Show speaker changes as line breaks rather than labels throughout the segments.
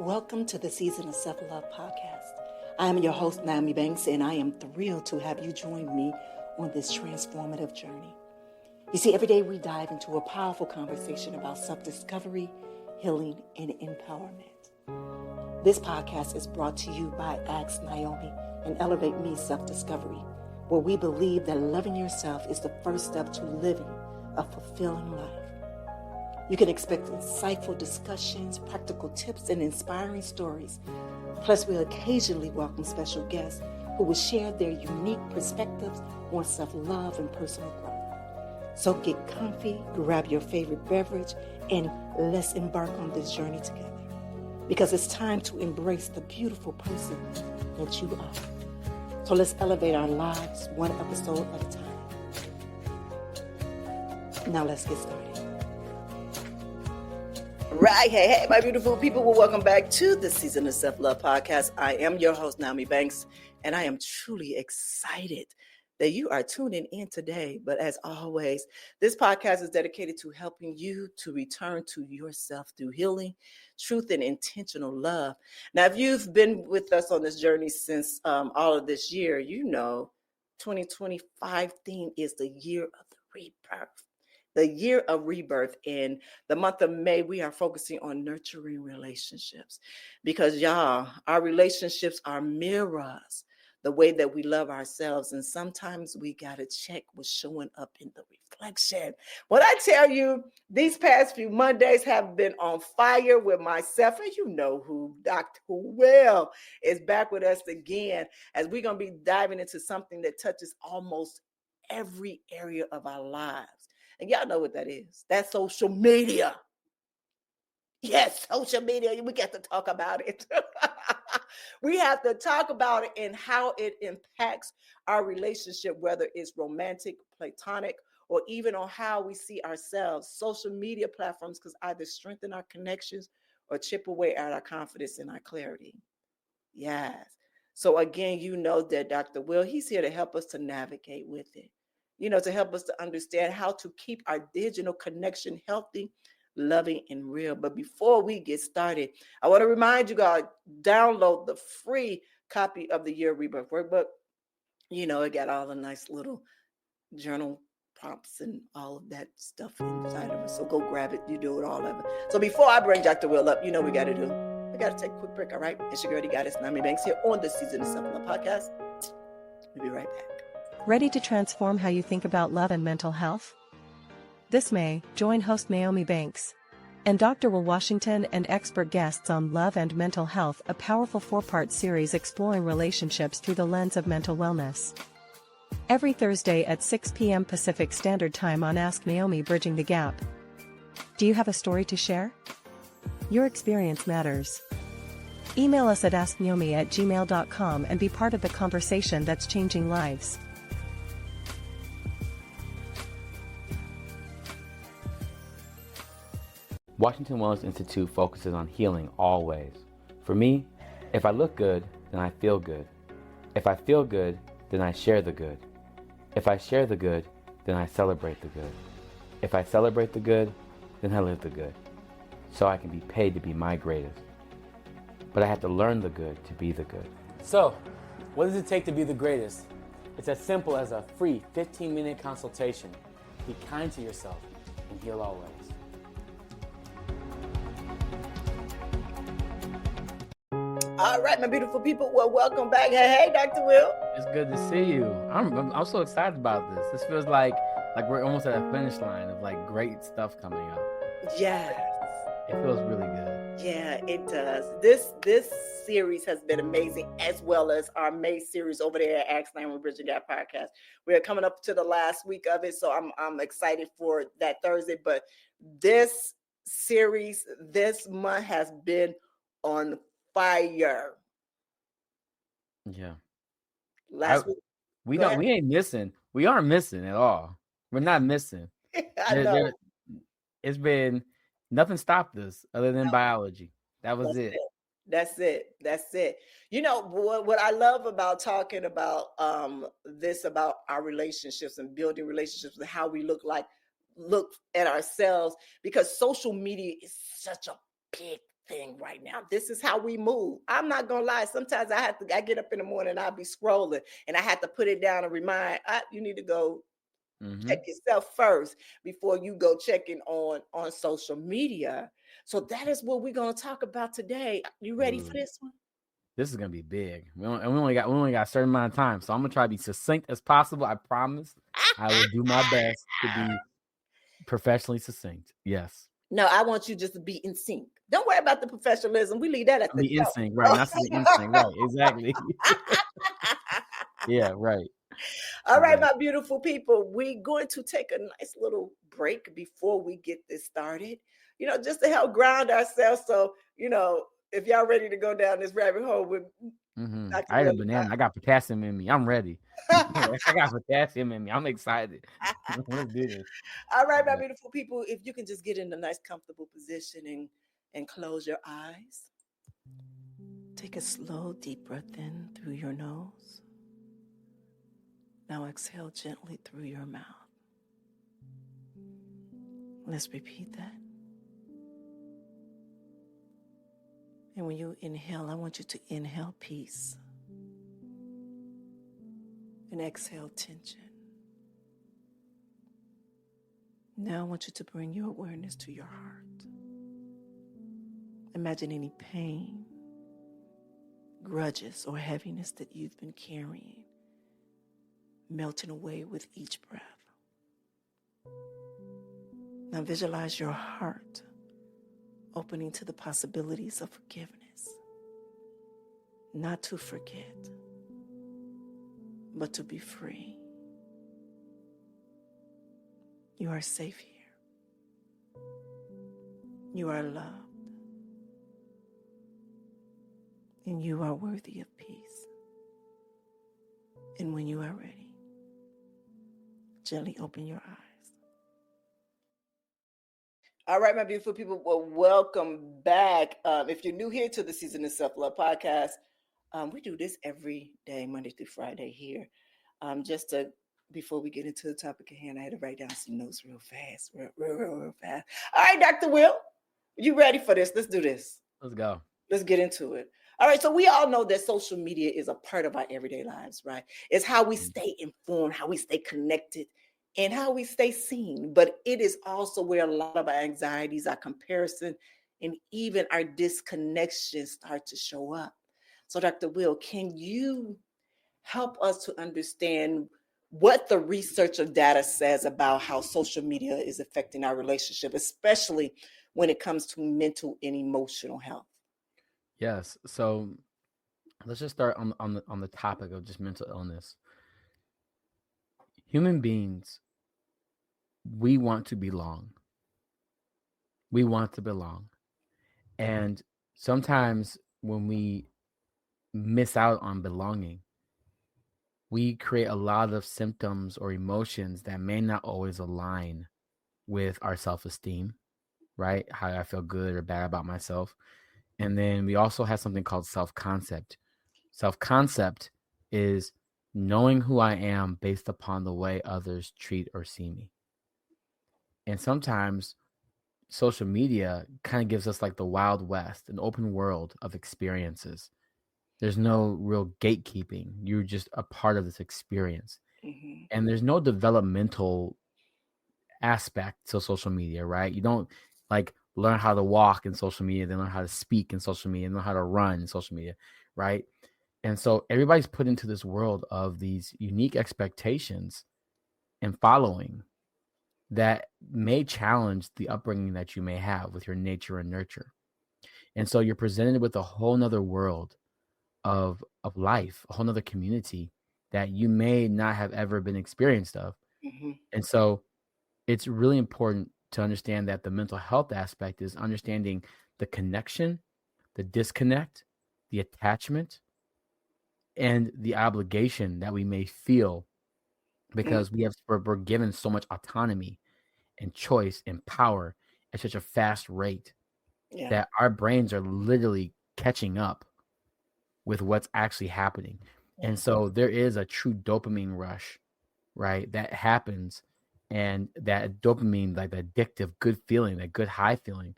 Welcome to the Season of Self-Love podcast. I am your host, NmW&x, and I am thrilled to have you join me on this transformative journey. You see, every day we dive into a powerful conversation about self-discovery, healing, and empowerment. This podcast is brought to you by Ask Naomi and Elevate Me Self-Discovery, where we believe that loving yourself is the first step to living a fulfilling life. You can expect insightful discussions, practical tips, and inspiring stories. Plus, we'll occasionally welcome special guests who will share their unique perspectives on self-love and personal growth. So get comfy, grab your favorite beverage, and let's embark on this journey together. Because it's time to embrace the beautiful person that you are. So let's elevate our lives one episode at a time. Now let's get started. Right. Hey, my beautiful people. Well, welcome back to the Season of Self-Love podcast. I am your host, NmW&x, and I am truly excited that you are tuning in today. But as always, this podcast is dedicated to helping you to return to yourself through healing, truth, and intentional love. Now, if you've been with us on this journey since all of this year, you know 2025 theme is the Year of ReBirth. The Year of ReBirth. In the month of May, we are focusing on nurturing relationships because, y'all, our relationships are mirrors, the way that we love ourselves. And sometimes we got to check what's showing up in the reflection. When I tell you, these past few Mondays have been on fire with myself, and you know who, Dr. Will is back with us again, as we're going to be diving into something that touches almost every area of our lives. And y'all know what that is. That's social media. Yes, social media. We got to talk about it. We have to talk about it and how it impacts our relationship, whether it's romantic, platonic, or even on how we see ourselves. Social media platforms can either strengthen our connections or chip away at our confidence and our clarity. Yes. So again, you know that Dr. Will, he's here to help us to navigate with it. You know, to help us to understand how to keep our digital connection healthy, loving, and real. But before we get started, I want to remind you guys, download the free copy of the Year of ReBirth workbook. You know, it got all the nice little journal prompts and all of that stuff inside of it. So go grab it. You do it all of it. So before I bring Dr. Will up, you know what we got to do. We got to take a quick break, all right? It's your girl, Goddess NmW&x here on the Season of Self-Love podcast. We'll be right back.
Ready to transform how you think about love and mental health? This May, join host NmW&x and Dr. Will Washington and expert guests on Love and Mental Health, a powerful 4-part series exploring relationships through the lens of mental wellness. Every Thursday at 6 p.m. Pacific Standard Time on Ask Naomi, Bridging the Gap. Do you have a story to share? Your experience matters. Email us at asknaomi@gmail.com and be part of the conversation that's changing lives.
Washington Wellness Institute focuses on healing always. For me, if I look good, then I feel good. If I feel good, then I share the good. If I share the good, then I celebrate the good. If I celebrate the good, then I live the good. So I can be paid to be my greatest. But I have to learn the good to be the good.
So, what does it take to be the greatest? It's as simple as a free 15-minute consultation. Be kind to yourself and heal always.
All right, my beautiful people. Well, welcome back. Hey, Dr. Will.
It's good to see you. I'm so excited about this. This feels like we're almost at a finish line of like great stuff coming up.
Yes.
It feels really good.
Yeah, it does. This series has been amazing, as well as our May series over there at Ask Naomi Bridging Gap podcast. We're coming up to the last week of it, so I'm excited for that Thursday. But this series this month has been on fire.
Yeah.
Last week.
We ain't missing. We aren't missing at all. We're not missing.
I know.
It's been nothing stopped us other than biology. That was it.
That's it. You know, what I love about talking about this, about our relationships and building relationships and how we look at ourselves, because social media is such a big thing right now. This is how we move. I'm not gonna lie. Sometimes I get up in the morning and I'll be scrolling and I have to put it down and remind, you need to go check yourself first before you go checking on social media. So that is what we're gonna talk about today. You ready for this one?
This is gonna be big. We only got a certain amount of time, so I'm gonna try to be succinct as possible. I promise. I will do my best to be professionally succinct. Yes.
No, I want you just to be in sync. Don't worry about the professionalism. We leave that at the
in sync, right? Not the in sync, right? Exactly. Yeah, right.
All right, my beautiful people, we're going to take a nice little break before we get this started, just to help ground ourselves. So, if y'all ready to go down this rabbit hole with
I ate a banana. I got potassium in me. I'm ready. I got potassium in me. I'm excited. Let's do this.
All right, my beautiful people, if you can just get in a nice, comfortable position and close your eyes. Take a slow, deep breath in through your nose. Now exhale gently through your mouth. Let's repeat that. And when you inhale, I want you to inhale peace. And exhale tension. Now I want you to bring your awareness to your heart. Imagine any pain, grudges, or heaviness that you've been carrying melting away with each breath. Now visualize your heart opening to the possibilities of forgiveness. Not to forget, but to be free. You are safe here. You are loved. And you are worthy of peace. And when you are ready, gently open your eyes. All right, my beautiful people, well, welcome back. If you're new here to the Season of Self-Love podcast, we do this every day, Monday through Friday here. Before we get into the topic at hand, I had to write down some notes real fast. Real fast. All right, Dr. Will, you ready for this? Let's do this.
Let's go.
Let's get into it. All right, so we all know that social media is a part of our everyday lives, right? It's how we stay informed, how we stay connected, and how we stay seen. But it is also where a lot of our anxieties, our comparison, and even our disconnection start to show up. So, Dr. Will, can you help us to understand what the research of data says about how social media is affecting our relationship, especially when it comes to mental and emotional health?
Yes. So let's just start on the topic of just mental illness. Human beings, we want to belong. We want to belong. And sometimes when we miss out on belonging, we create a lot of symptoms or emotions that may not always align with our self-esteem, right? How I feel good or bad about myself. And then we also have something called self-concept. Self-concept is knowing who I am based upon the way others treat or see me. And sometimes social media kind of gives us like the Wild West, an open world of experiences. There's no real gatekeeping. You're just a part of this experience. Mm-hmm. And there's no developmental aspect to social media, right? You don't like learn how to walk in social media, then learn how to speak in social media, and learn how to run in social media, right? And so everybody's put into this world of these unique expectations and following that may challenge the upbringing that you may have with your nature and nurture. And so you're presented with a whole nother world of life, a whole nother community that you may not have ever been experienced of. Mm-hmm. And so it's really important to understand that the mental health aspect is understanding the connection, the disconnect, the attachment, and the obligation that we may feel because we're given so much autonomy and choice and power at such a fast rate that our brains are literally catching up with what's actually happening. And so there is a true dopamine rush, right? That happens. And that dopamine, like the addictive good feeling, that good high feeling,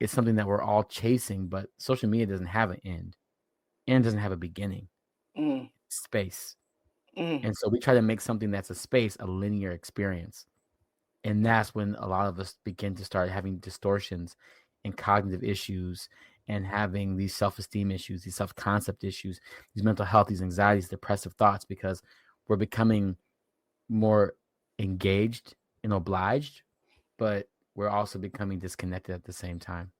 it's something that we're all chasing, but social media doesn't have an end and doesn't have a beginning.
Mm,
Space.
mm,
And so we try to make something that's a space a linear experience. And that's when a lot of us begin to start having distortions and cognitive issues and having these self-esteem issues, these self-concept issues, these mental health, these anxieties, depressive thoughts, because we're becoming more engaged and obliged, but we're also becoming disconnected at the same time.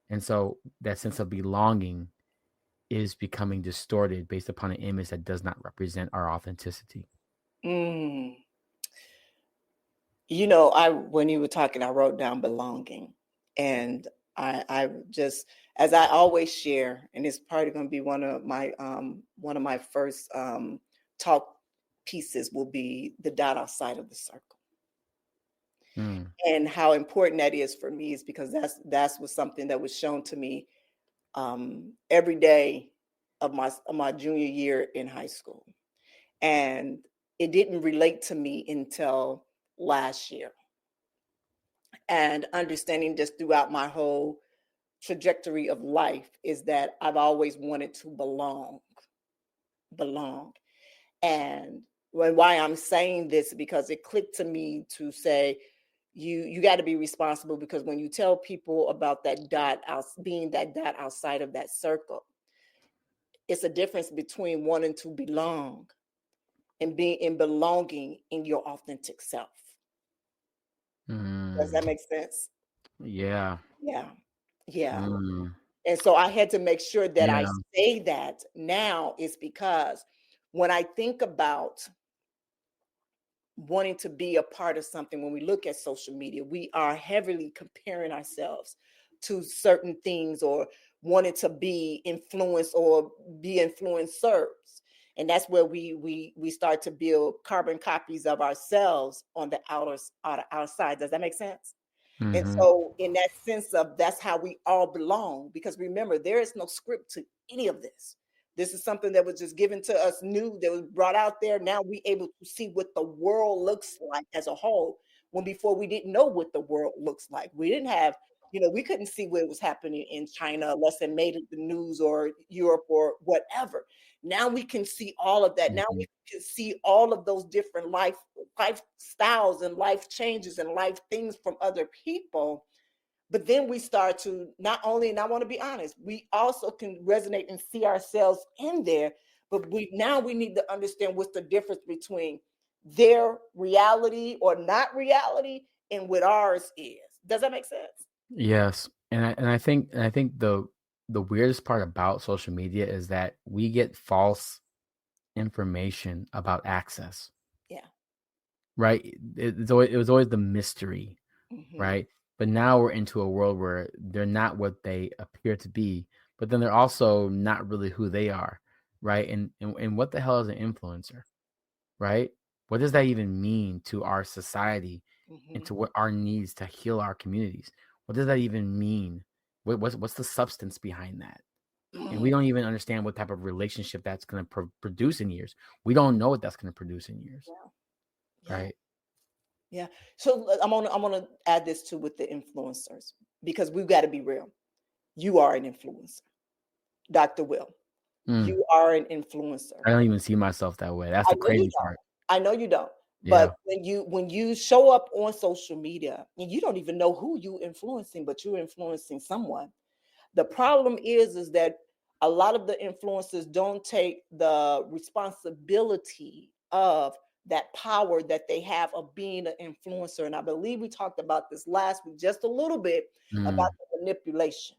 And so that sense of belonging is becoming distorted based upon an image that does not represent our authenticity.
mm. When you were talking, I wrote down belonging, and I just, as I always share, and it's probably going to be one of my first talk pieces will be the dot outside of the circle. And how important that is for me is because that's was something that was shown to me every day of my junior year in high school, and it didn't relate to me until last year. And understanding just throughout my whole trajectory of life is that I've always wanted to belong. And why I'm saying this, because it clicked to me to say, you got to be responsible, because when you tell people about that dot out, being that dot outside of that circle, it's a difference between wanting to belong and belonging in your authentic self. Does that make sense?
Yeah.
Yeah. Yeah.
Mm.
And so I had to make sure that I
Yeah.
say that now, is because when I think about wanting to be a part of something, when we look at social media, we are heavily comparing ourselves to certain things, or wanting to be influenced or be influencers. And that's where we start to build carbon copies of ourselves on the outside. Does that make sense? And so in that sense of, that's how we all belong, because remember, there is no script to any of this. This is something that was just given to us new, that was brought out there. Now we able to see what the world looks like as a whole, when before we didn't know what the world looks like. We didn't have, we couldn't see what was happening in China unless it made it the news, or Europe, or whatever. Now we can see all of that. Now we can see all of those different lifestyles and life changes and life things from other people. But then we start to not only, and I want to be honest, we also can resonate and see ourselves in there. But we need to understand what's the difference between their reality or not reality and what ours is. Does that make sense?
Yes. And I think the weirdest part about social media is that we get false information about access.
Yeah.
Right? It was always the mystery,
Mm-hmm.
right? But now we're into a world where they're not what they appear to be, but then they're also not really who they are, right? And what the hell is an influencer, right? What does that even mean to our society and to what our needs to heal our communities? What does that even mean? What's the substance behind that? And we don't even understand what type of relationship that's going to produce in years. We don't know what that's going to produce in years, right?
Yeah. So I'm gonna add this too with the influencers, because we've got to be real. You are an influencer, Dr. Will. You are an influencer.
I don't even see myself that way. That's the crazy part.
I know you don't.
Yeah.
But when you show up on social media and you don't even know who you influencing, but you're influencing someone. The problem is that a lot of the influencers don't take the responsibility of that power that they have of being an influencer. And I believe we talked about this last week just a little bit about the manipulation.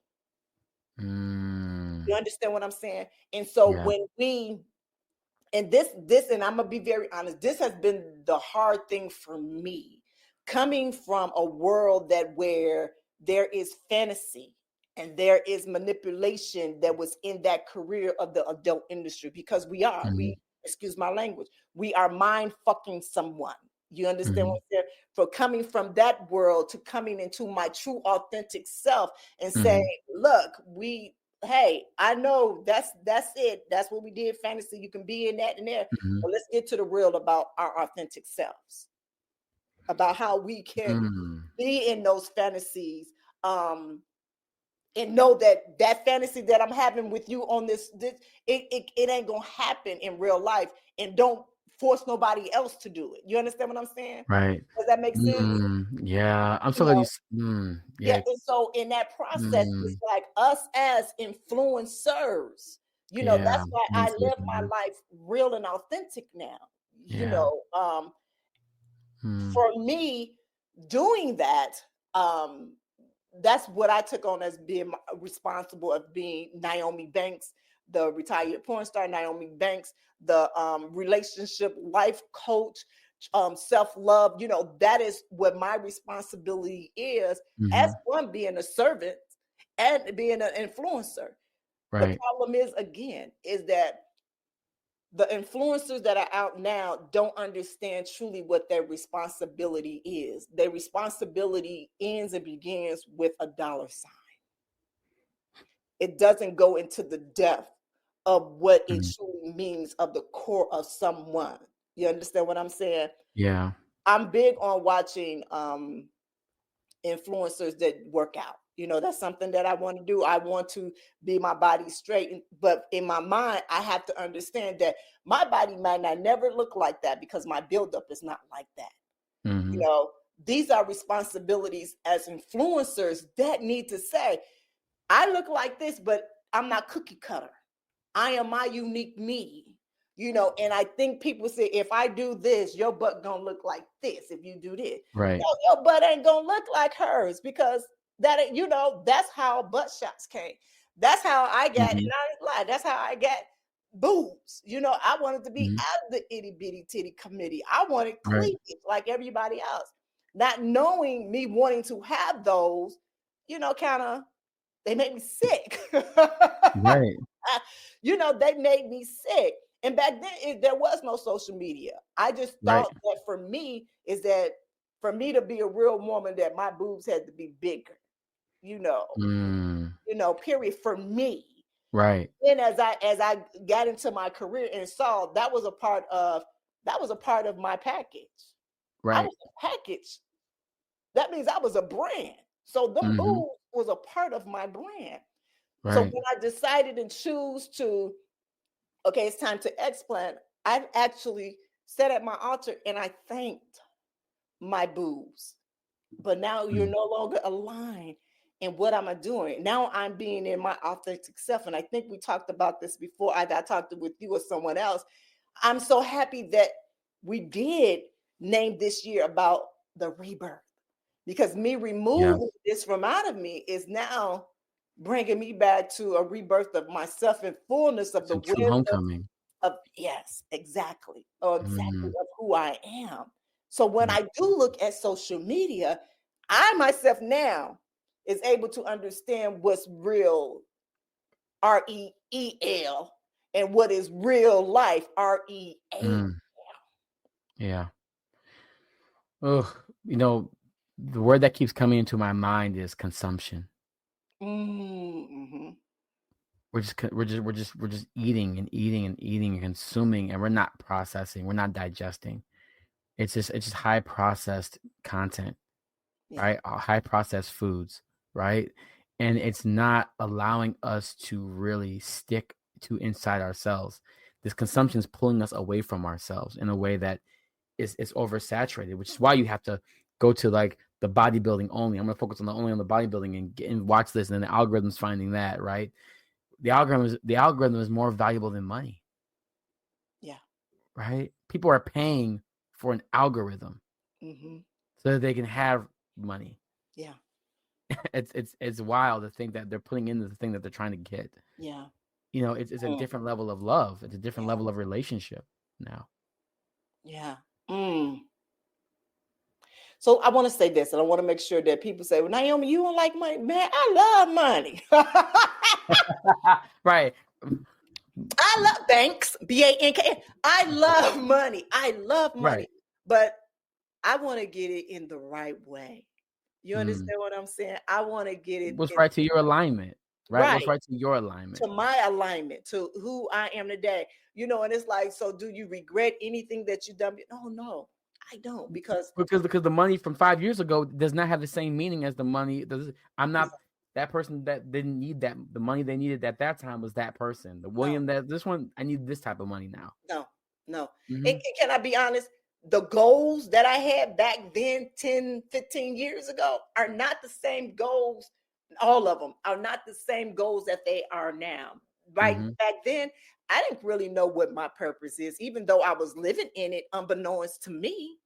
You understand what I'm saying? And so when and this, and I'm gonna be very honest, this has been the hard thing for me, coming from a world where there is fantasy and there is manipulation that was in that career of the adult industry, because we excuse my language, we are mind fucking someone. You understand what I'm saying? For coming from that world to coming into my true authentic self and saying, look, hey, I know that's it. That's what we did. Fantasy, you can be in that and there. But let's get to the real about our authentic selves, about how we can be in those fantasies and know that that fantasy that I'm having with you on this it ain't gonna happen in real life, and don't force nobody else to do it. You understand what I'm saying?
Right.
Does that make sense?
Yeah. I'm
You
so glad
know, yeah.
yeah.
And so in that process, it's
Mm,
like us as influencers,
yeah.
that's why
Me
I
too,
live my
man.
life real and authentic now. You
Yeah.
know,
Mm,
for me, doing that, um, that's what I took on as being responsible of being Naomi Banks, the retired porn star, Naomi Banks, the relationship life coach, self-love. That is what my responsibility is as
hmm.
one being a servant and being an influencer. The
Right.
problem is, again, is that the influencers that are out now don't understand truly what their responsibility is. Their responsibility ends and begins with a dollar sign. It doesn't go into the depth of what it
Mm,
truly means of the core of someone. You understand what I'm saying?
yeah.
I'm big on watching influencers that work out. That's something that I want to do. I want to be my body straight. But in my mind, I have to understand that my body might not never look like that because my buildup is not like that. You
Hmm.
know, these are responsibilities as influencers that need to say, I look like this, but I'm not cookie cutter. I am my unique me. And I think people say, if I do this, your butt gonna look like this. If you do this,
Right.
no, your butt ain't gonna look like hers, because that's how butt shots came. That's how I got, and
Hmm.
I ain't lie, that's how I got boobs. I wanted to be
Hmm.
out of the itty bitty titty committee. I wanted
Right.
cleavage like everybody else. Not knowing me wanting to have those, kind of, they made me sick.
Right.
They made me sick. And back then, there was no social media. I just
Right.
thought that for me is that for me to be a real woman, that my boobs had to be bigger. You know,
Mm,
period. For me.
right.
Then as I got into my career and saw that was a part of my package. I
Right.
was a package. That means I was a brand. So them
Hmm.
boobs was a part of my brand. So
Right.
when I decided and choose to, okay, it's time to explant, I actually sat at my altar and I thanked my boobs. But now you're
Mm,
no longer aligned in what I'm doing. Now I'm being in my authentic self. And I think we talked about this before. I talked with you or someone else. I'm so happy that we did name this year about the rebirth, because me removing
yes.
this from out of me is now bringing me back to a rebirth of myself and fullness of the
Some true
wisdom
homecoming.
of, yes, exactly, or exactly
Mm,
of who I am. So when
yeah.
I do look at social media, I myself now is able to understand what's real, REEL, and what is real life, REA.
Mm, yeah. Ugh. The word that keeps coming into my mind is consumption.
Mm-hmm.
We're just eating and eating and eating and consuming, and we're not processing. We're not digesting. It's just high processed content,
Yeah.
right? High processed foods, right? And it's not allowing us to really stick to inside ourselves. This consumption is pulling us away from ourselves in a way that is oversaturated, which is why you have to go to like the bodybuilding only. I'm gonna focus only on the bodybuilding and watch this, and then the algorithm's finding that, right? The algorithm is more valuable than money,
Yeah.
right? People are paying for an algorithm
Mm-hmm.
so that they can have money.
Yeah.
It's wild to think that they're putting in the thing that they're trying to get.
Yeah.
It's a
Mm.
different level of love. It's a different
Yeah.
level of relationship now.
Yeah. Mm. So I want to say this, and I want to make sure that people say, well, Naomi, you don't like money? Man, I love money.
Right.
I love banks, BANK. I love money. I love
Right.
money. But I want to get it in the right way. You
Mm.
understand what I'm saying? I want to get it
What's
in
right to your alignment, right? What's
right
right to your alignment?
to my alignment, to who I am today. And it's like, so do you regret anything that you've done? Oh, no, I don't, because
Because the money from 5 years ago does not have the same meaning as the money. I'm not. that person that didn't need the money they needed at that time was that person. The William this one, I need this type of money now.
No.
Mm-hmm.
And can I be honest? The goals that I had back then, 10, 15 years ago, are not the same goals. All of them are not the same goals that they are now. Right?
Mm-hmm.
Back then, I didn't really know what my purpose is, even though I was living in it unbeknownst to me.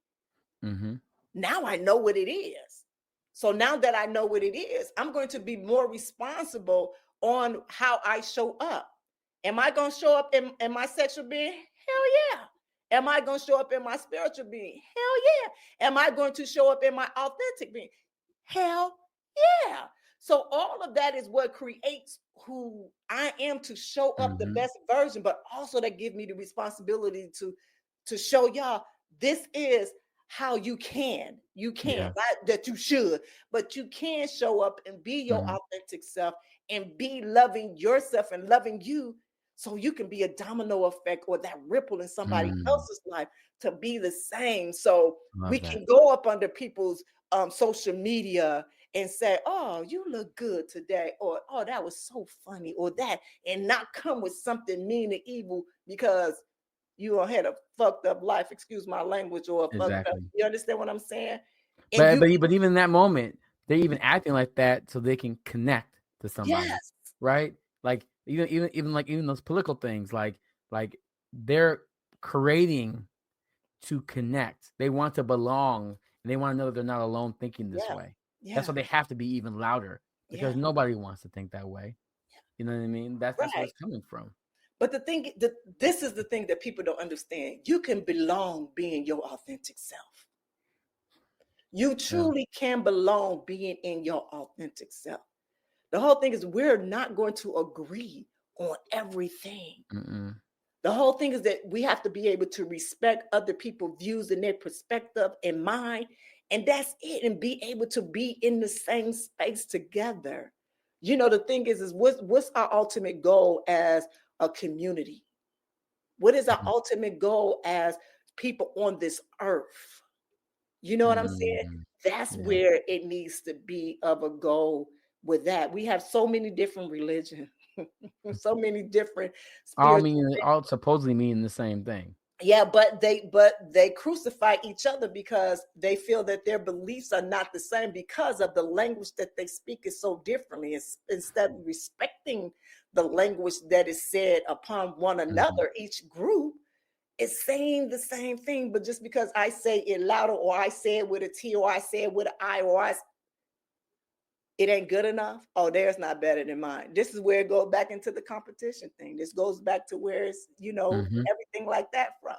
Mm-hmm.
Now I know what it is. So now that I know what it is, I'm going to be more responsible on how I show up. Am I going to show up in my sexual being? Hell yeah. Am I going to show up in my spiritual being? Hell yeah. Am I going to show up in my authentic being? Hell yeah. So all of that is what creates who I am, to show up the best version, but also that give me the responsibility to show y'all this is how you can, not that you should, but you can show up and be your authentic self and be loving yourself and loving you, so you can be a domino effect or that ripple in somebody else's life to be the same. So we can go up under people's social media and say, oh, you look good today, or oh, that was so funny, or that, and not come with something mean and evil because you had a fucked up life, excuse my language, or a fucked up. You understand what I'm saying?
And but even in that moment, they're even acting like that so they can connect to somebody, right? Like even those political things, like they're creating to connect. They want to belong, and they want to know that they're not alone thinking this way. That's why they have to be even louder, because nobody wants to think that way. You know what I mean? That's where it's coming from.
But this is the thing that people don't understand. You can belong being your authentic self. You truly can belong being in your authentic self. The whole thing is we're not going to agree on everything. The whole thing is that we have to be able to respect other people's views and their perspective and mine. And that's it. And be able to be in the same space together. You know, the thing is what's our ultimate goal as a community? What is our ultimate goal as people on this earth? You know what I'm saying? That's where it needs to be of a goal with that. We have so many different religions, so many different
all supposedly mean the same thing.
Yeah, but they crucify each other because they feel that their beliefs are not the same because of the language that they speak is so differently. Instead of respecting the language that is said upon one another, each group is saying the same thing, but just because I say it louder, or I say it with a T, or I say it with an I, it ain't good enough. Oh, theirs not better than mine. This is where it goes back into the competition thing. This goes back to where it's, everything like that from.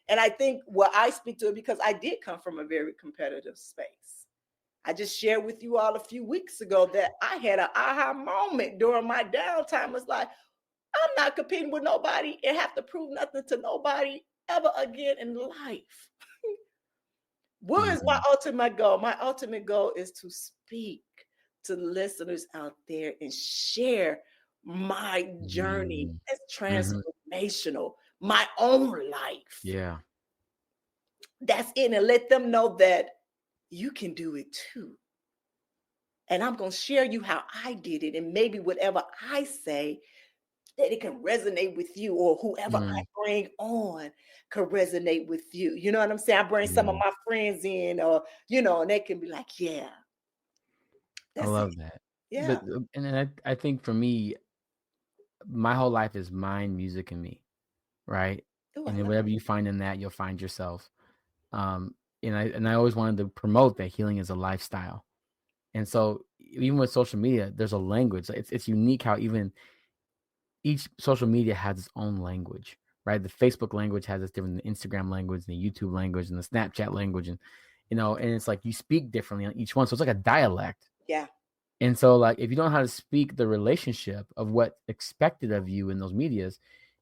And I think what I speak to it, because I did come from a very competitive space. I just shared with you all a few weeks ago that I had an aha moment during my downtime. It's like, I'm not competing with nobody and have to prove nothing to nobody ever again in life. What is my ultimate goal? My ultimate goal is to speak to listeners out there and share my journey as transformational, my own life.
Yeah.
That's it. And let them know that you can do it too. And I'm going to share you how I did it. And maybe whatever I say, that it can resonate with you, or whoever I bring on can resonate with you. You know what I'm saying? I bring some of my friends in, or, and they can be like, yeah.
I love that.
Yeah.
And I think for me, my whole life is mind, music, and me, right?
Ooh,
and then whatever you find in that, you'll find yourself. And I always wanted to promote that healing is a lifestyle. And so even with social media, there's a language. It's unique how even each social media has its own language, right? The Facebook language has its different, the Instagram language, the YouTube language, and the Snapchat language, and and it's like you speak differently on each one. So it's like a dialect.
Yeah.
And so, like, if you don't know how to speak the relationship of what's expected of you in those medias,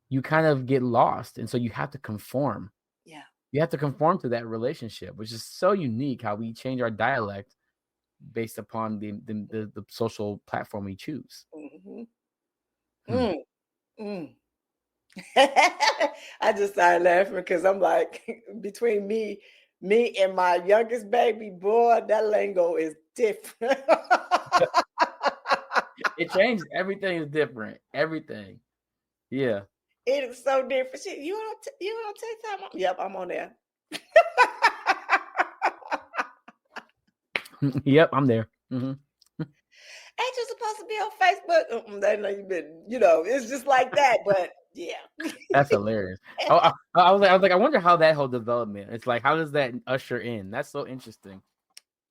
you kind of get lost. And so you have to conform.
Yeah.
You have to conform to that relationship, which is so unique how we change our dialect based upon the social platform we choose.
I just started laughing because I'm like, between me and my youngest baby, boy, that lingo is different.
It changed. Everything is different. Everything. Yeah.
It is so different. You on TikTok? Yep, I'm on there.
Yep, I'm there. Mm-hmm.
Ain't you supposed to be on Facebook? They know you've been, it's just like that. But yeah,
That's hilarious. I was like, I wonder how that whole development. It's like, how does that usher in? That's so interesting.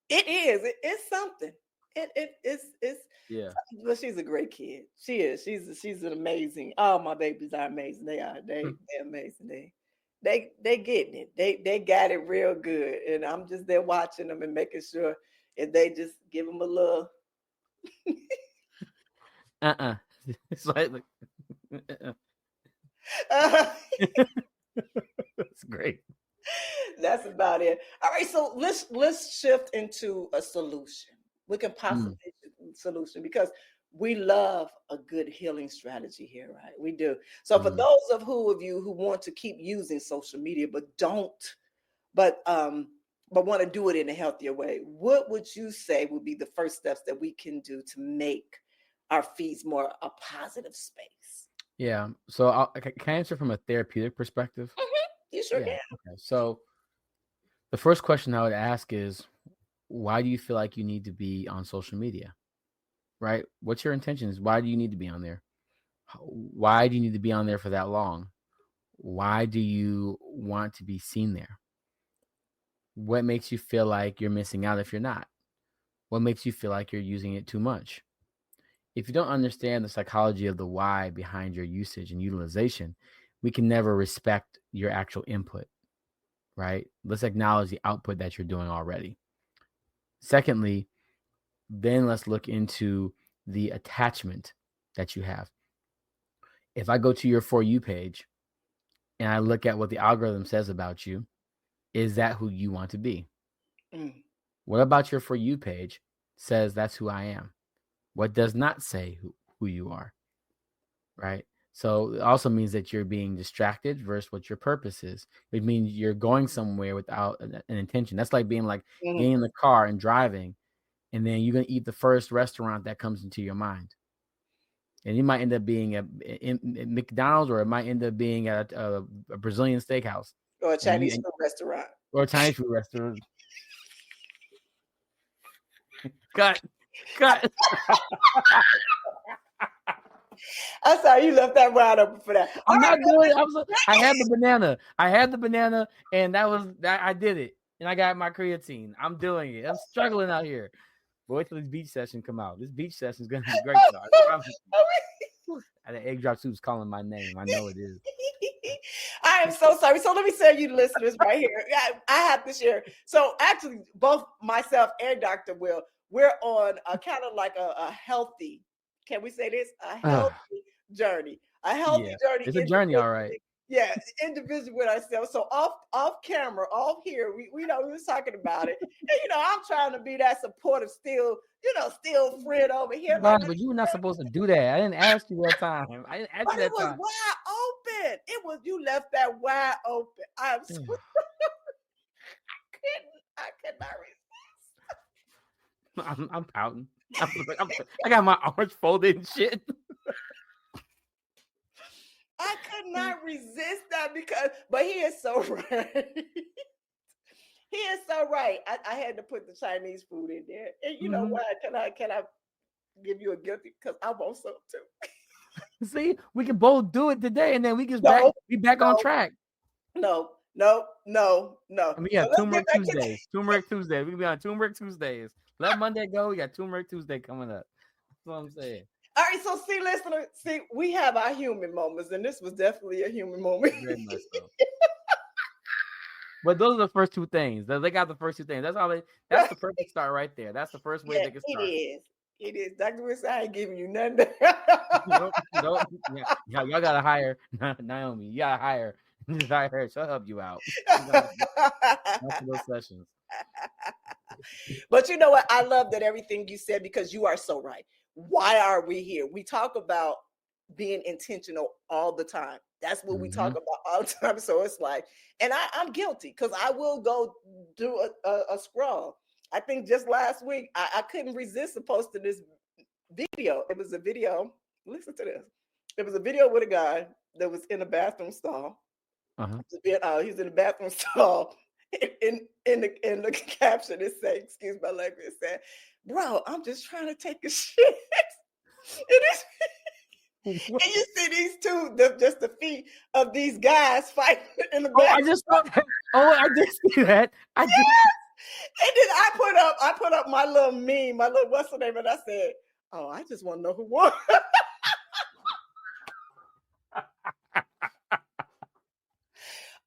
it is. It's something. It's
Yeah.
But she's a great kid. She is. She's an amazing. All my babies are amazing. They're amazing. They getting it. They got it real good, and I'm just there watching them and making sure if they just give them a little.
It's like that's great.
That's about it. All right, so let's shift into a solution. We can possibly solution because we love a good healing strategy here, right? We do. So for those of you who want to keep using social media but want to do it in a healthier way, what would you say would be the first steps that we can do to make our feeds more a positive space?
Yeah. So can I answer from a therapeutic perspective?
You sure can.
Okay. So the first question I would ask is, why do you feel like you need to be on social media? Right? What's your intentions? Why do you need to be on there? Why do you need to be on there for that long? Why do you want to be seen there? What makes you feel like you're missing out if you're not? What makes you feel like you're using it too much? If you don't understand the psychology of the why behind your usage and utilization, we can never respect your actual input, right? Let's acknowledge the output that you're doing already. Secondly, then let's look into the attachment that you have. If I go to your For You page and I look at what the algorithm says about you, is that who you want to be? What about your For You page says that's who I am? What does not say who you are, right? So it also means that you're being distracted versus what your purpose is. It means you're going somewhere without an intention. That's like being like getting in the car and driving, and then you're going to eat the first restaurant that comes into your mind. And you might end up being at McDonald's, or it might end up being at a Brazilian steakhouse.
Or a Chinese food restaurant.
Or a Chinese food restaurant. Cut.
I'm sorry, you left that wide open for that.
I'm not doing it. I had the banana, and I did it. And I got my creatine. I'm doing it. I'm struggling out here. But wait till this beach session come out. This beach session is going to be great. The egg drop soup's calling my name. I know it is.
I am so sorry. So let me tell you, listeners, right here. I have to share. So actually, both myself and Dr. Will, we're on a kind of like a healthy, can we say this? A healthy journey. A healthy journey.
It's a journey, all right.
Yeah, individual with ourselves. So off camera, off here, we we was talking about it. And I'm trying to be that supportive, still friend over here.
But you were not supposed to do that. I didn't ask you that time. I didn't ask you that time.
It was wide open. It was, you left that wide open. I could not resist.
I'm pouting. I got my arms folded and shit.
I could not resist that but he is so right. He is so right. I had to put the Chinese food in there. And you know why? Can I give you a guilty? Because I want some too.
See, we can both do it today, and then we can be back on track.
No.
And we have Turmeric Tuesdays. Turmeric Tuesdays. We can be on Turmeric Tuesdays. Let Monday go. We got Turmeric Tuesday coming up. That's what I'm saying.
All right, so listener, we have our human moments, and this was definitely a human moment.
Very much so. But those are the first two things. They got the first two things. That's the perfect start right there. That's the first way they can start.
It is. Dr. Wilson, I ain't giving you nothing.
Nope. Yeah, y'all gotta hire Naomi. You gotta hire her. She'll help you out. After those sessions.
But you know what? I love that everything you said, because you are so right. Why are we here? We talk about being intentional all the time. That's what we talk about all the time. So it's like, and I'm guilty, because I will go do a scroll. I think just last week, I couldn't resist posting this video. It was a video. Listen to this. It was a video with a guy that was in a bathroom stall.
Uh-huh.
He's in the bathroom stall. In the caption, it said, "Excuse my language," it said, "Bro, I'm just trying to take a shit." And you see these two, just the feet of these guys fighting in the back.
I just saw that. I did see that.
And then I put up my little meme, my little what's the name, and I said, "Oh, I just want to know who won."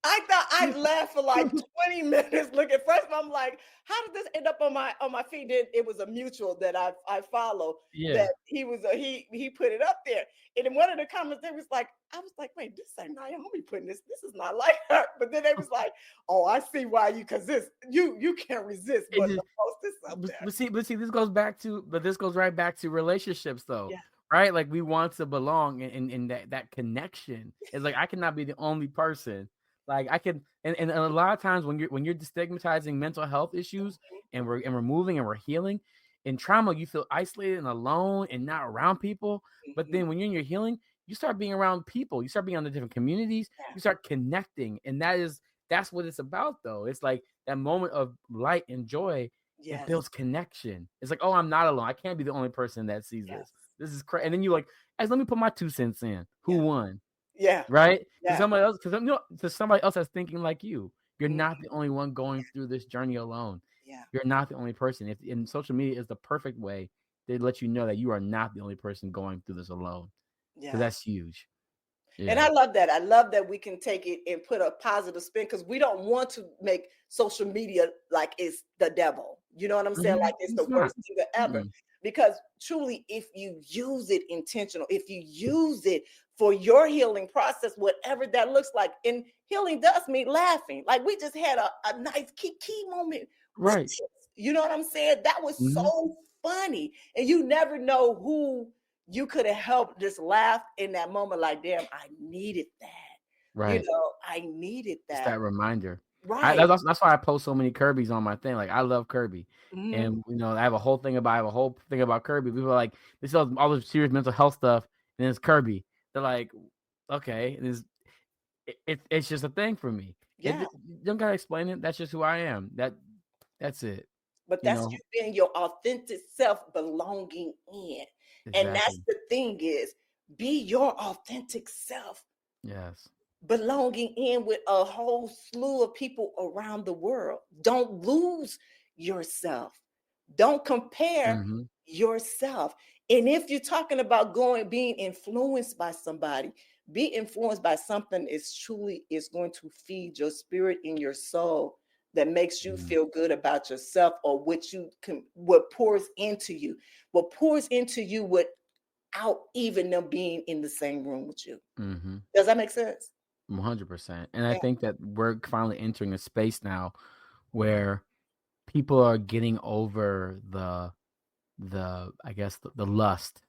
I thought I'd laugh for like 20 minutes. Look at first, I'm like, how did this end up on my feed? Then it was a mutual that I follow.
Yeah.
That he was he put it up there. And in one of the comments, they was like, I was like, wait, this ain't Naomi putting this. This is not like her. But then they was like, oh, I see why because this you can't resist but to post this up there.
But see, this goes right back to relationships though.
Yeah.
Right? Like we want to belong in that connection. It's like I cannot be the only person. Like I can, and a lot of times when you're destigmatizing mental health issues and we're moving and we're healing, in trauma you feel isolated and alone and not around people. But then when you're in your healing, you start being around people. You start being on the different communities. You start connecting, and that's what it's about, though. It's like that moment of light and joy. It builds connection. It's like, oh, I'm not alone. I can't be the only person that sees this. This is crazy. And then you like, let me put my 2 cents in. Who won?
Yeah.
Right?
Yeah.
Somebody else, because somebody else that's thinking like you. You're not the only one going through this journey alone. Yeah. You're not the only person. And social media is the perfect way to let you know that you are not the only person going through this alone. Yeah. Because that's huge.
Yeah. And I love that. I love that we can take it and put a positive spin because we don't want to make social media like it's the devil. You know what I'm saying? Like it's the worst thing ever. Because truly, if you use it intentional, if you use it for your healing process, whatever that looks like, and healing does mean laughing. Like we just had a nice key moment.
Right.
You know what I'm saying? That was so funny. And you never know who you could have helped just laugh in that moment. Like, damn, I needed that.
Right.
You know, I needed that.
It's that reminder.
Right.
That's why I post so many Kirby's on my thing. Like I love Kirby, and I have a whole thing about Kirby. People are like, this is all this serious mental health stuff, and it's Kirby. They're like, okay, and it's just a thing for me. Yeah, you don't gotta explain it. That's just who I am. That's it.
But that's you being your authentic self, belonging in, and that's the thing is, be your authentic self.
Yes.
Belonging in with a whole slew of people around the world. Don't lose yourself. Don't compare yourself. And if you're talking about being influenced by somebody, be influenced by something is going to feed your spirit and your soul that makes you feel good about yourself, or what pours into you without even them being in the same room with you. Does that make sense?
100%. And I think that we're finally entering a space now where people are getting over the lust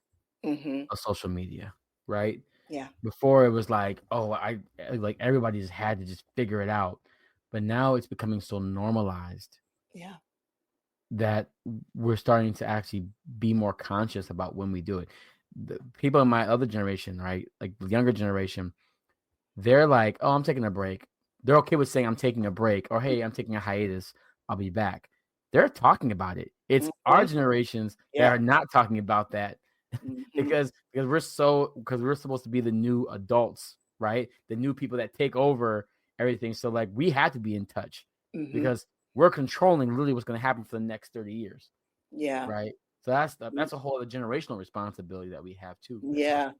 of social media, right?
Yeah.
Before it was like, everybody just had to just figure it out. But now it's becoming so normalized. Yeah. That we're starting to actually be more conscious about when we do it. The people in my other generation, right? Like the younger generation, they're like, oh, I'm taking a break. They're okay with saying I'm taking a break, or hey, I'm taking a hiatus. I'll be back. They're talking about it. It's our generations that are not talking about that because we're supposed to be the new adults, right? The new people that take over everything. So like we have to be in touch because we're controlling literally what's going to happen for the next 30 years. Yeah. Right. So that's a whole other generational responsibility that we have too.
Yeah.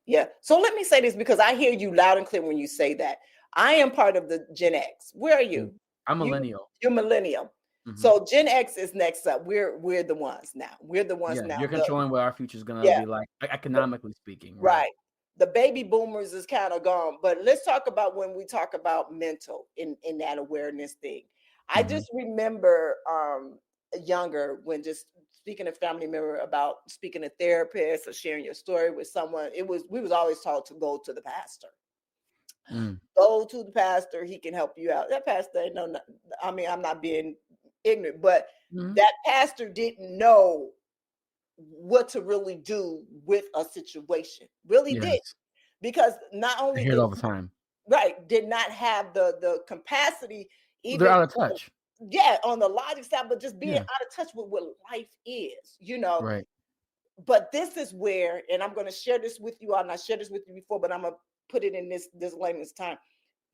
Yeah. So let me say this because I hear you loud and clear when you say that. I am part of the Gen X. Where are you?
I'm millennial.
You're millennial. So Gen X is next up. We're the ones now. We're the ones now.
You're controlling what our future is going to be like, economically speaking.
Right. The baby boomers is kind of gone. But let's talk about when we talk about mental in that awareness thing. I just remember younger when just speaking to family member about speaking to therapists or sharing your story with someone, we was always taught to go to the pastor. Go to the pastor, he can help you out. That pastor, I'm not being ignorant, but that pastor didn't know what to really do with a situation. Really did.
Yes.
Because not
I
only
hear it
did
all the time.
did not have the capacity
They're
even
out of touch.
on the logic side, but just being
Yeah.
out of touch with what life is, you know.
Right.
But this is where, and I'm going to share this with you all, and I shared this with you before, but I'm going to put it in this layman's time.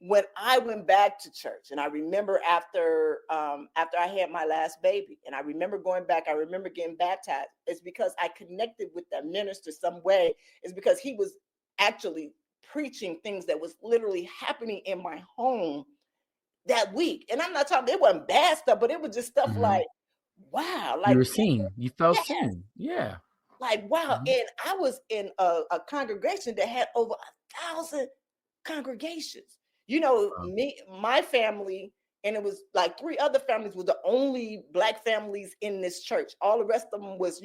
When I went back to church, and I remember after I had my last baby, and I remember going back, I remember getting baptized. It's because I connected with that minister some way. It's because he was actually preaching things that was literally happening in my home that week. And I'm not talking, it wasn't bad stuff, but it was just stuff like, wow,
You
like,
were seen. You felt
yes,
seen. Yeah.
like, wow. And I was in a congregation that had over 1,000 congregations. You know,
Wow.
my family, and it was like 3 other families were the only Black families in this church. All the rest of them was,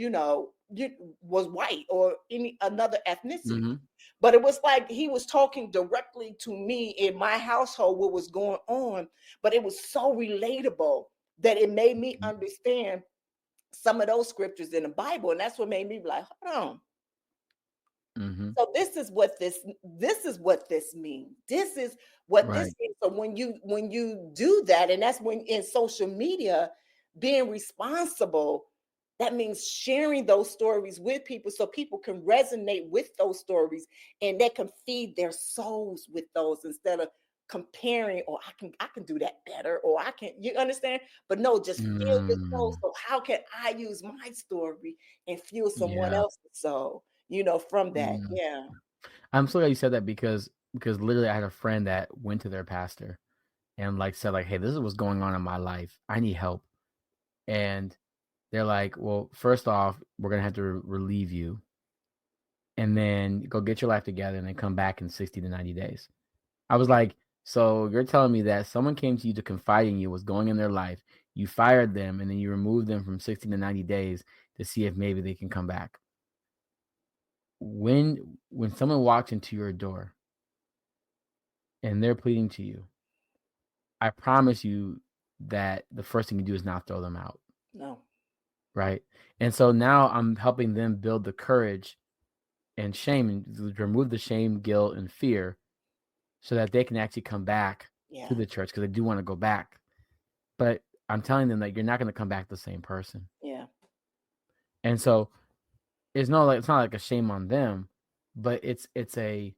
was white or any another ethnicity. But it was like he was talking directly to me in my household, what was going on. But it was so relatable that it made me understand some of those scriptures in the Bible. And that's what made me be like, hold on. So this is what this means. This is what this is. So when you do that, and that's when in social media, being responsible, that means sharing those stories with people so people can resonate with those stories and they can feed their souls with those instead of comparing, or I can do that better, or I can, you understand? But no, just feel your soul. So how can I use my story and fuel someone
Yeah.
else's soul? From that. Yeah.
I'm so glad you said that because literally I had a friend that went to their pastor and said hey, this is what's going on in my life. I need help. And they're like, well, first off, we're going to have to relieve you. And then go get your life together and then come back in 60 to 90 days. I was like, so you're telling me that someone came to you to confide in you what's going in their life, you fired them, and then you removed them from 60 to 90 days to see if maybe they can come back. When someone walks into your door and they're pleading to you, I promise you that the first thing you do is not throw them out.
No.
Right. And so now I'm helping them build the courage and shame and remove the shame, guilt, and fear so that they can actually come back to the church because they do want to go back. But I'm telling them that you're not going to come back the same person.
Yeah.
And so it's not like a shame on them, but it's a,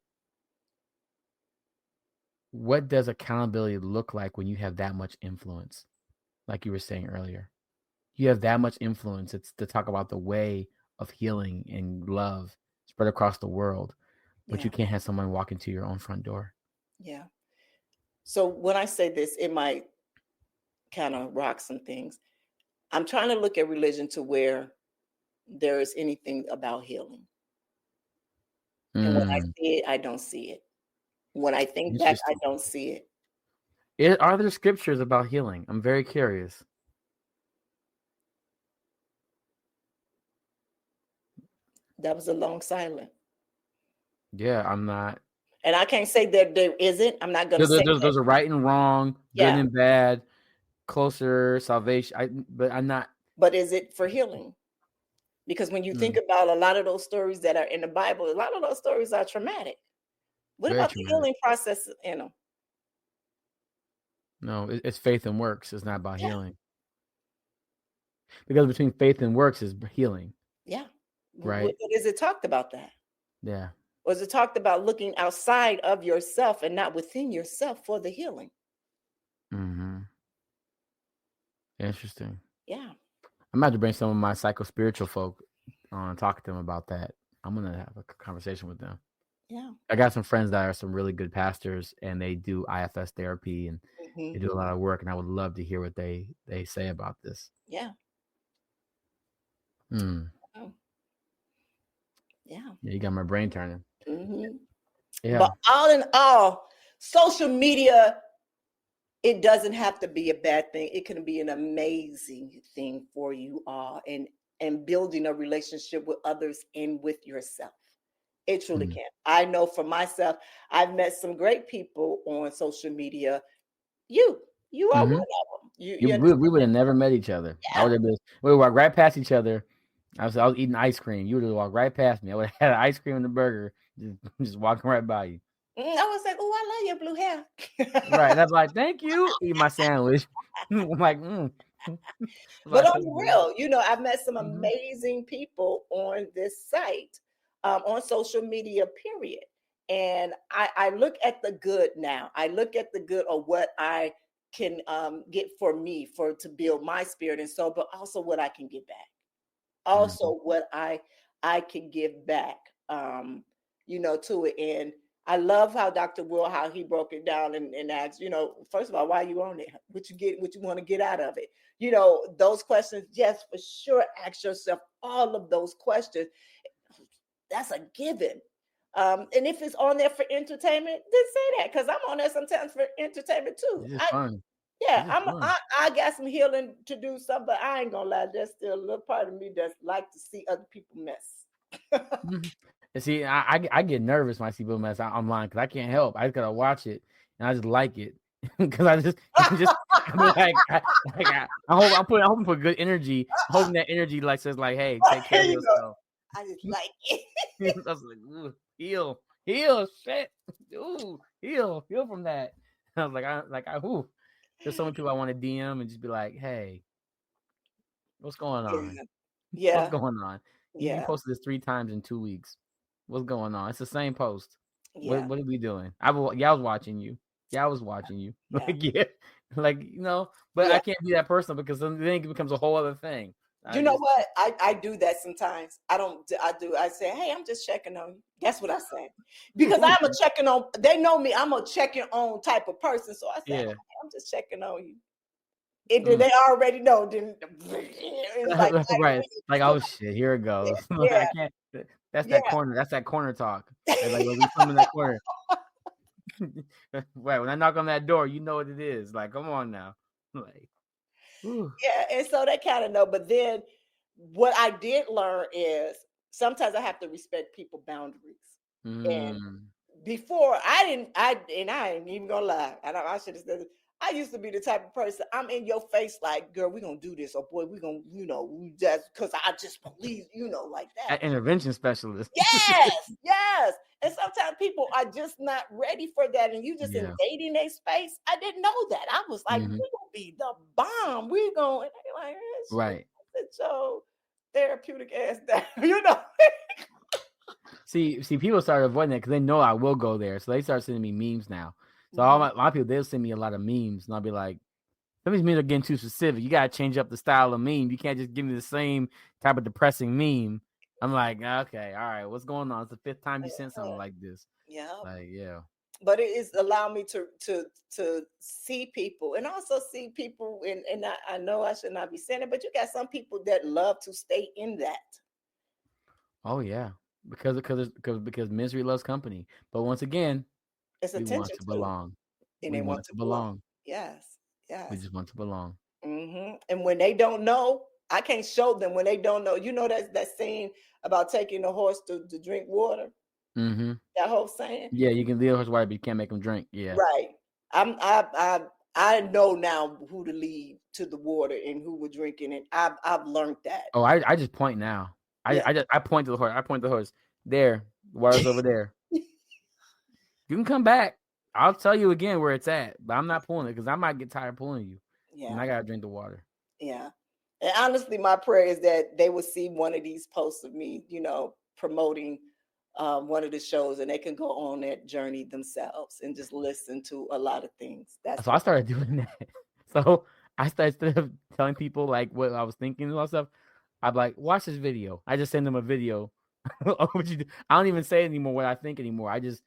what does accountability look like when you have that much influence? Like you were saying earlier, you have that much influence. It's to talk about the way of healing and love spread across the world, but you can't have someone walk into your own front door.
Yeah. So when I say this, it might kind of rock some things. I'm trying to look at religion to where there is anything about healing. And when I see it, I don't see it. When I think back, I don't see it.
Are there scriptures about healing? I'm very curious.
That was a long silence.
Yeah, I'm not.
And I can't say that there isn't. I'm not going to say
there's a right and wrong, good and bad, closer, salvation. But I'm not.
But is it for healing? Because when you think about a lot of those stories that are in the Bible, a lot of those stories are traumatic. What
Very
about
traumatic.
the healing process in them?
No, it's faith and works. It's not about healing. Because between faith and works is healing.
Yeah.
Right.
Is it talked about that?
Yeah.
Or is it talked about looking outside of yourself and not within yourself for the healing?
Interesting.
Yeah.
I'm about to bring some of my psycho-spiritual folk on and talk to them about that. I'm going to have a conversation with them.
Yeah.
I got some friends that are some really good pastors and they do IFS therapy and they do a lot of work, and I would love to hear what they say about this.
Yeah.
Oh. Yeah, you got my brain turning. Yeah.
But all in all, social media, it doesn't have to be a bad thing. It can be an amazing thing for you all and building a relationship with others and with yourself. It truly can. I know for myself, I've met some great people on social media. You are one of them.
We would have never met each other.
Yeah.
We would walk right past each other I was eating ice cream. You would have walked right past me. I would have had an ice cream and a burger, just walking right by you.
I was like, oh, I love your blue hair.
Right. And I'd be like, thank you. Eat my sandwich. I'm like,
But
Like,
on
that's
the
good.
real, I've met some
Mhm.
amazing people on this site, on social media, period. And I look at the good now. I look at the good of what I can get for me to build my spirit and soul, but also what I can give back.
Mhm.
Also, what I can give back, to it. And I love how Dr. Will, how he broke it down and asked, first of all, why you on it? What you want to get out of it? Those questions, yes, for sure. Ask yourself all of those questions. That's a given. And if it's on there for entertainment, then say that, because I'm on there sometimes for entertainment too.
It's just fun.
Yeah,
It's just fun.
I got some healing to do some, but I ain't gonna lie, there's still a little part of me that's like to see other people mess.
Mhm. And see, I get nervous when I see people mess online because I can't help. I just gotta watch it and I just like it because I just I mean I hope I'm hoping for good energy. I'm hoping that energy like says like, hey, take care
Here
of
you go.
yourself.
I just like it.
I was like, ooh, heal, shit, ooh, heal from that. I was ooh. There's so many people I want to DM and just be like, hey, what's going on?
Yeah,
What's
yeah,
going on? You
yeah,
posted this 3 times in 2 weeks. What's going on? It's the same post. What
yeah,
are we doing? I was watching you. Yeah, I was watching you.
yeah,
Yeah, but I
yeah.
can't be that person because then it becomes a whole other thing. I
You know
just
what? I do that sometimes. I don't. I do. I say, hey, I'm just checking on you. That's what I say, because I'm a checking on. They know me. I'm a checking on type of person. So I say, hey,
yeah.
I'm just checking on you. And then
Mm.
they already know. Then it's like,
Right. Like, oh shit, here it goes.
yeah,
I can't. That's
yeah,
that corner. That's that corner talk. Like
yeah.
when we come in that corner. Right. When I knock on that door, you know what it is. Like, come on now. Like, whew.
Yeah, and so they kind of know. But then what I did learn is sometimes I have to respect people boundaries. And
Mm.
before I ain't even gonna lie. I should have said this. I used to be the type of person, I'm in your face like, girl, we're gonna do this, or boy, we're gonna, we just because I just believe, like that.
An intervention specialist.
Yes, yes. And sometimes people are just not ready for that, and you just
Yeah.
invading their space. I didn't know that. I was like, we're
Hmm.
gonna be the bomb. We're going, and they like,
Right.
sit your therapeutic ass down.
See, people started avoiding that because they know I will go there, so they start sending me memes now. So a
Mhm.
lot of people they'll send me a lot of memes, and I'll be like, some of these memes are getting too specific. You gotta change up the style of meme. You can't just give me the same type of depressing meme. I'm like, okay, all right, what's going on? It's the 5th time you sent something like this.
Yeah.
Like, yeah.
But it is allow me to see people, and also see people, and I know I should not be saying it, but you got some people that love to stay in that.
Oh yeah. Because misery loves company. But once again,
It's
we want
attention
to
too,
belong.
and
We
they want
want
to
to
belong.
belong.
Yes,
We
yes.
just want to belong.
And when they don't know, I can't show them when they don't know. That saying about taking a horse to drink water.
Mm-hmm.
That whole saying,
Yeah, you can lead a horse water, but you can't make them drink. Yeah.
right? I know now who to lead to the water and who we're drinking, and I've learned that.
Oh, I just point now.
Yeah.
I point to the horse. I point to the horse. There, the water's over there. You can come back. I'll tell you again where it's at, but I'm not pulling it because I might get tired pulling you, and
Yeah.
I gotta drink the water.
Yeah. And honestly, my prayer is that they will see one of these posts of me, promoting one of the shows, and they can go on that journey themselves and just listen to a lot of things. That's
So I started doing that. So I started, instead of telling people like what I was thinking and all that stuff, I'm like, watch this video. I just send them a video of what you do. I don't even say anymore what I think anymore. I just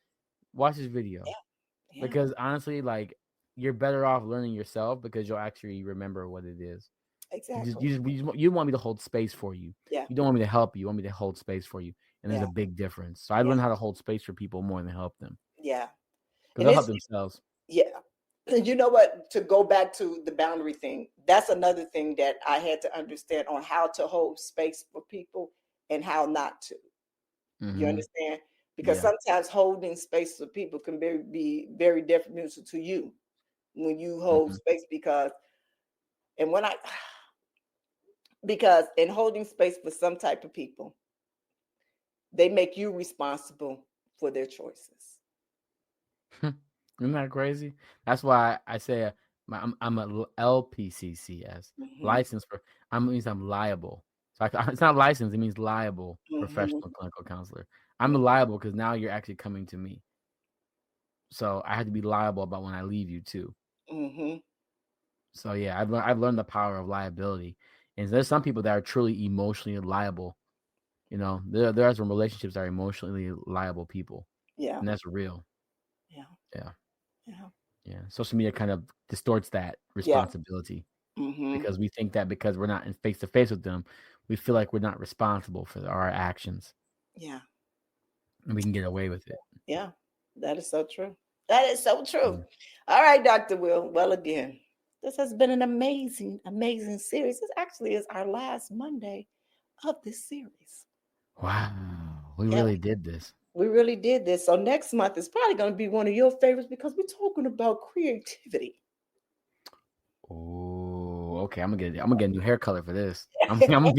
watch this video.
yeah,
Because honestly, like you're better off learning yourself because you'll actually remember what it is.
exactly.
You want me to hold space for you.
Yeah,
You don't want me to help you. You want me to hold space for you. And there's
yeah,
a big difference. So I
yeah,
learned how to hold space for people more than help them
yeah.
because
And
they'll
it's
help themselves.
yeah. And you know what? To go back to the boundary thing, that's another thing that I had to understand on how to hold space for people and how not to. You
Mm-hmm.
understand? Because
Yeah.
sometimes holding space for people can be very detrimental to you when you hold
Mm-hmm.
space, because and when Because in holding space for some type of people, they make you responsible for their choices.
Isn't that crazy? That's why I say I'm a LPCCS, license for. Means I'm liable. So it's not licensed. It means liable, professional clinical counselor. I'm liable because now you're actually coming to me. So I have to be liable about when I leave you too. So yeah, I've learned the power of liability, and there's some people that are truly emotionally liable. You know, there are some relationships that are emotionally liable people.
Yeah,
and that's real.
Yeah.
Social media kind of distorts that responsibility because we think that because we're not in face to face with them, we feel like we're not responsible for our actions.
Yeah,
and we can get away with it.
Yeah, that is so true. That is so true. All right, Dr. Will. Well, again, this has been an amazing, amazing series. This actually is our last Monday of this series.
Wow, we really did this.
We really did this. So next month is probably going to be one of your favorites because we're talking about creativity.
Oh, okay. I'm gonna get a new hair color for this. I'm gonna look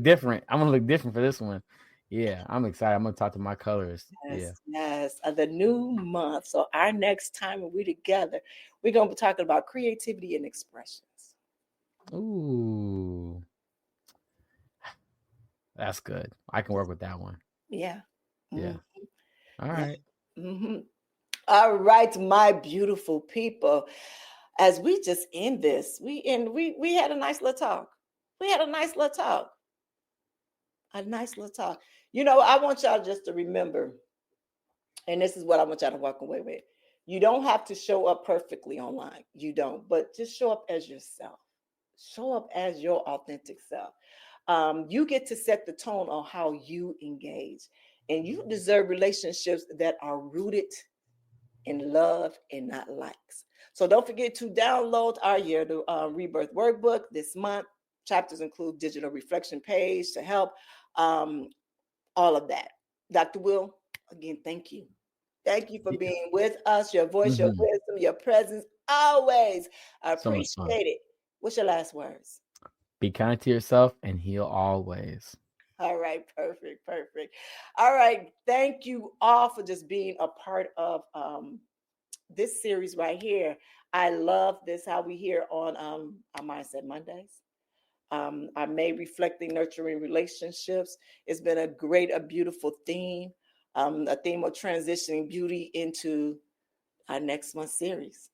different. I'm gonna look different for this one. Yeah, I'm excited. I'm gonna talk to my colors.
Yes. The new month. So our next time when we're together, we're gonna be talking about creativity and expressions.
Ooh, that's good. I can work with that one.
Yeah.
All right.
All right, my beautiful people. As we just end this, we had a nice little talk. A nice little talk. You know, I want y'all just to remember, and this is what I want y'all to walk away with. You don't have to show up perfectly online. You don't, but just show up as yourself. Show up as your authentic self. You get to set the tone on how you engage, and you deserve relationships that are rooted in love and not likes. So don't forget to download our Year of ReBirth workbook this month. Chapters include digital reflection page to help, all of that. Dr. Will, again, thank you. Thank you for being with us, your voice, your wisdom, your presence, always. I appreciate it. What's your last words?
Be kind to yourself and heal always.
All right, perfect. All right, thank you all for just being a part of this series right here. I love this, how we hear on our Mindset Mondays. Our May Reflecting Nurturing Relationships. It's been a beautiful theme, a theme of transitioning beauty into our next month's series,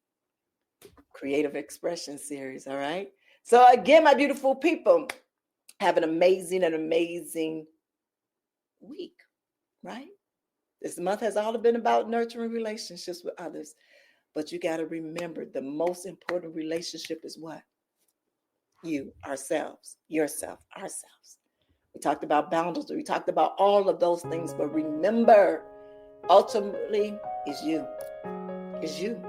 Creative Expression series, all right? So again, my beautiful people, have an amazing week, right? This month has all been about nurturing relationships with others. But you got to remember the most important relationship is what? You, ourselves, yourself, ourselves. We talked about boundaries. We talked about all of those things. But remember, ultimately, it's you. It's you.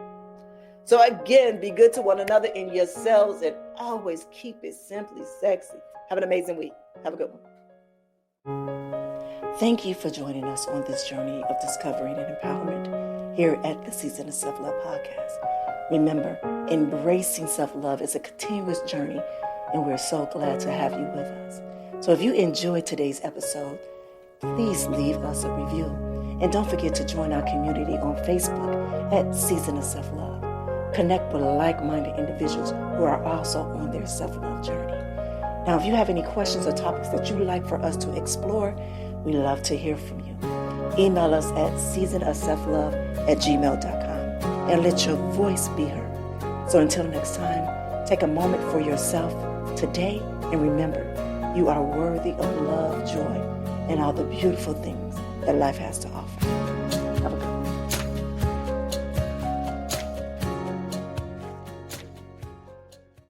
So again, be good to one another in yourselves and always keep it simply sexy. Have an amazing week. Have a good one. Thank you for joining us on this journey of discovering and empowerment here at the Season of Self-Love podcast. Remember, embracing self-love is a continuous journey, and we're so glad to have you with us. So if you enjoyed today's episode, please leave us a review. And don't forget to join our community on Facebook at Season of Self-Love. Connect with like-minded individuals who are also on their self-love journey. Now, if you have any questions or topics that you'd like for us to explore, we love to hear from you. Email us at seasonofselflove@gmail.com and let your voice be heard. So until next time, take a moment for yourself today and remember, you are worthy of love, joy, and all the beautiful things that life has to offer.